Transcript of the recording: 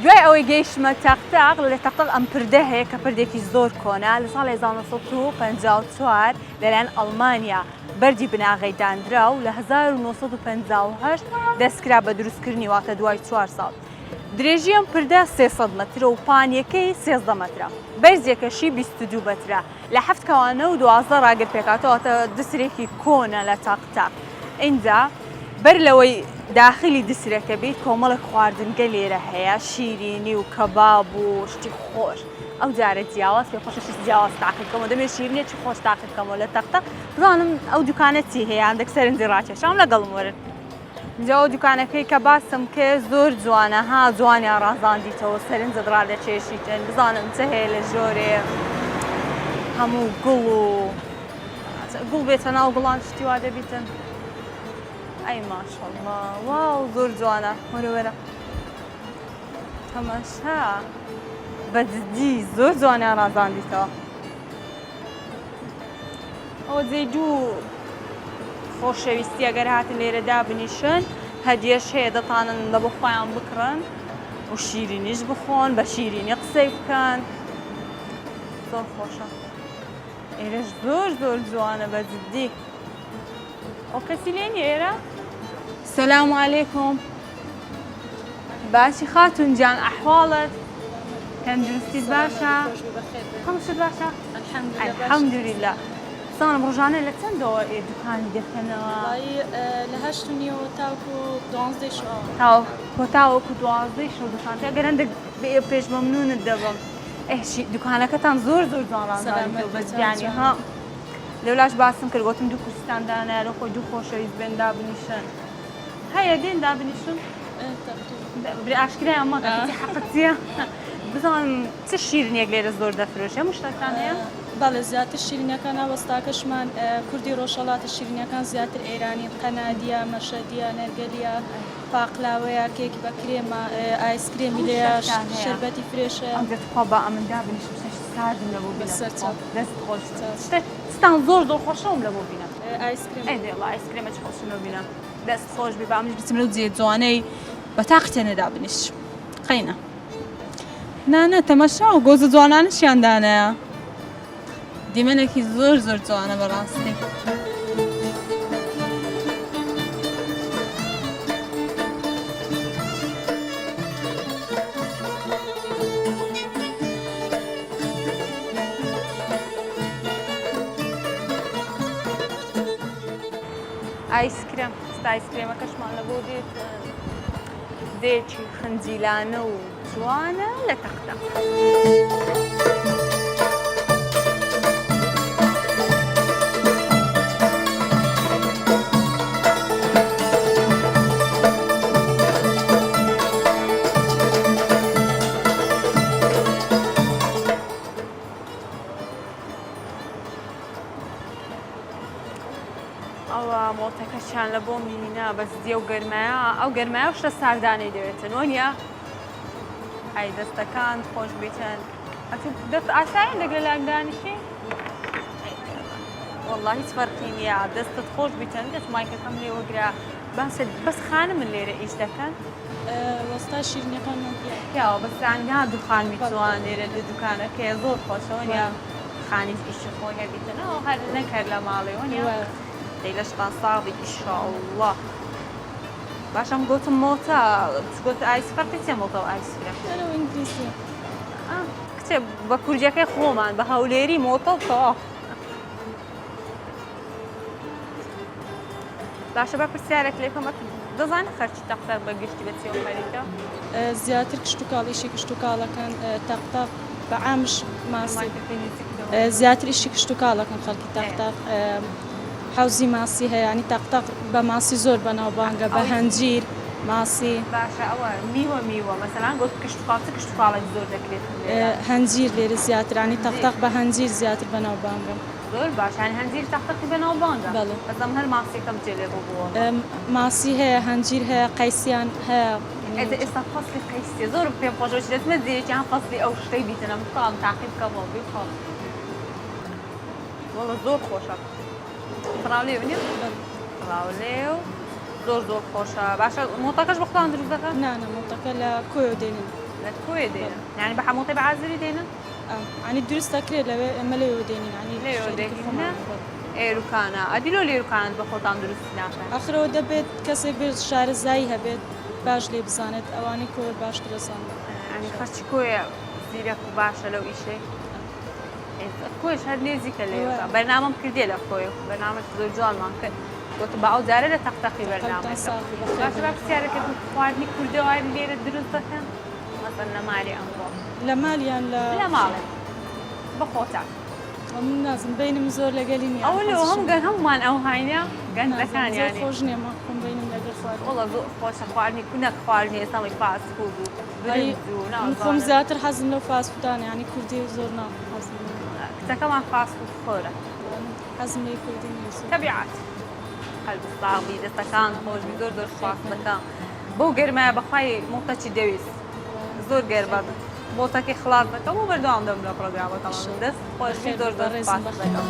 دوای ئەوەی گەیشتمە تاقتاق لە تاقتاق ئەم پردە هەیە کە پردێکی زۆر کۆنا لە ساڵی 1954 لەلایەن ئەڵمانیا بەردی بناغی دانرا و لە 1958 دەستکرا بە دروستکردنی واتە دوای 4 ساڵ. درێژی ئەم پردە 300 مەترە و پانیەکەی 13 مەترە. بەرزێکەشی 22 مەترە لە 7 کەوانە و 12 ڕاگر پێکاتەوە دسرێکی کۆنە لە تاقتاق. اینجا بەر لەوەی داخلی دسرەکە بیت کۆمەڵک خواردنگە لێرە هەیە شیرینی و کەباب و شتی خۆش. ئەو جارە جیاواز پێ خۆشش جیاواز تاقیکەمەوە دەمێت شیرینێکی خۆش تاقیکەمەوە لە تەختە بزانم ئەو دوکانەتی هەیە هەندێک سەرنجی ڕاکێشام لەگەڵم وەرن. اینجا ئەو دوکانەکەی کە باسم کرد زۆر جوانەها جوانیان ڕازاندیتەوە سەرنجت ڕادەکێشیتن بزانم چه هەیە لە ژۆرێ هەموو گوڵ و گوڵ بێتە ناو گوڵان شتی وا دەبیتن. ئەی ماشەڵڵا واو زۆر جوانە وەرە وەرە تەماشا بەجددی زۆر جوانیان ڕازاندیتەوە. ئەوە جێی دوو خۆشەویستی ئەگەر هاتن لێرە دابنیشن هەدیەش هەیە دەتانن لە بۆ خۆیان بکڕن و شیرینیش بخۆن بە شیرینی قسەی بکەن زۆر خۆشە. ئێرەش زۆر زۆر جوانە بەجددی. ئەو کەسی لێ نیە ئێرە؟ سەلام عەلەیکوم. باشی خاتون جان ئەحواڵت؟ تەندروستیت باشە؟ هەمووشت باشە؟ الحەمدولیلا. ساڵم ڕۆژانە لە چەندەوە دوکانی دەکەنەوە؟ لە 8:30 تاوکو 12 شەو. تاوەکو 12 شەو دوکان ئەگەر هەندێک پێش مەمنونت دەبم. دوکانەکەتان زۆر زۆر جوان ڕازاندیتەوە بەجیانی ها. لەولاش باسم کرد گوتم دوو کوردستان دانایە خۆی دوو خۆشەویست بێن دابنیشن. هەیە دێن دابنیشن؟ ئاشکرای ئەمە حەقەتیە. بزانم چ شیرینیەک لێرە زۆر دەفرۆشێ هەموو شتێکتان هەیە؟ بەڵێ زیاتر شیرینەکان وەستاکەشمان کوردی ڕۆژهەڵاتە شیرینەکان زیاتر ئێرانی قەنادیە مەشەدیە نەرگەلیە پاقلاوەیە کێکی بە کرێمە ئایسکرێمی لێە شەربەتی فرێشە. ئەمجێتخوا بە ئەمن دابنیشم ساردم لە بۆ بینە دەست خۆش ستان زۆر زۆر خۆشەوم لە بۆ بینە ئایسکرێم ئەیدێڵە ئایسکرێمە چ خۆشم لە بینە دەست خۆش بێ بە ئەمش بچم لەو جێ جوانەی بە تاقتێنە دابنیش قەینە نانە تەمەشا و گۆزە جوانانشیان دانەیە دیمەنێکی زۆر زۆر جوانە بەڕاستی. ئایسکرێم ئایسکرێمەکەشمان لە بۆ دێت دێکی خنجیلانە و جوانە لە تەختە. ئەوە مۆتەکەشیان لە بۆ مینە بەزدیە و گەرمایە ئەو گەرمایە شتە ساردانەی دەوێتن وەنیە ئای دەستەکان خۆش بیتن دەست ئاساییان دەگرە لاکدانیشی وەڵڵا هیچ فەرقی نییە دەستت خۆش بیتن دەست مایکەکەم لێ وەگرا بەس خانم من لێرە ئیش دەکەن وەستا شیرینەکان پیاوە بەسانها دوخان میتوان لێرە دوکانەکەی زۆر خۆشەوە نیە خانیش ئیشی خۆی هەبیتنەوە هەر نەکرد لە ماڵی وەنیە لەشتان ساڵی ئیشاءالله. باشم گوتم مۆتە گوت ئایس فەرقی چێ مۆتە و ئایسکرێم؟ ئینگلیسی کچێ بە کوورجەکەی خۆمان بە هەولێری مۆتە و تەواو. باشە بە پرسیارێک لێکم دەزانێت خەرچی تەختە بە گشتی بە چێوە خەریتە؟ زیاتر کشت و کاڵیشی کشت و کاڵەکان تەختە بە عامش ماسی زیاتر ئیشی کشت و کاڵەکەن خەڵکی تەختە حوزی ماسی هەیە ینی تەختە بە ماسی زۆر بەناوبانگە بە هەنجیر ماسی. باشە ئەوە میوە مەسەلان گوت کشت و کاڵ کشت و کاڵێک زۆر دەکرێت هەنجیر لێرە زیاترانی تەختە بە هەنجیر زیاتر بەناوبانگە. زۆر باش ینی هەنجیر تەختەی بەناوبانگە بەزەم هەر ماسیەکەم جێ لێ بووە ماسی هەیە هەنجیر هەیە قەیسیان هەیە. ئێستا فەسلی قەیسیە زۆر پێم خۆشەوە دەچمە جێیەکیان فەسلی ئەو شتەی بیتنە بخۆڵم تاقیب بکەمەوە بیخۆڵ وەڵە زۆر خۆشە. فراولێ نیە؟ فراولێ و زۆر زۆر خۆشە. باشە مۆتەکەش بە خۆتان دروست دەکەن؟ نانە مۆتەکە لە کۆیۆ دێنین لە کوێ دێنن یعنی بە هەموو تێ بەعازری دێنن ینی دروست دەکرێت لەوێ ئەمە لێ دێنین ینی لێرۆ دێنە ئێروکانە ئەدیلۆ لێروکانت بە خۆتان دروست ناکەن ئەخرەوە دەبێت کەسێک بێت شارەزایی هەبێت باش لێ بزانێت ئەوانەی کۆ باش درەسان ینی خەرچ کۆیە زیرەک و باشە لەو ئیشەی کۆش هەر نێزیکە لێ بەرنامەم کردێ لە خۆی بەرنامەش زۆر جوانمان کرد گوتم بە ئەو جارە لە تەختەقی بەرنامە باش با پرسیارەکە خواردنی کوردەوە لێرە دروست دەکەن مەسەن لە مالی ئەمڕۆ لە مالیان لە ماڵێ بە خۆتان من نازم بینم زۆر لەگەلی نیە ئەو لە هەم گەن هەمومان ئەو هاینە گەندەکان یانی خۆش نیێمە خۆم بینم لەگەر خوارد وڵە زۆر خۆشە خواردنی کونەک خواردنی ئێستاڵی فاست فود و برنج و من خۆم زیاتر حەزم لەو فاست فودان ینی کوردی زۆر ناحەزم کچەکەمان فاست فود خۆرە حەزم لێ کوردی نیست تەبیعەت هەلبستاڵی دەستەکان خۆشبی زۆر زۆر خواست دەکەم بەو گەرمایە بەخوای موتەچی دەویست زۆر گەرمە بۆتەکەی خلاص دەکەم و بەردەوام دەم لە پرۆگرامەکەمان دەست خۆشی زۆر زۆر خواست دەکەم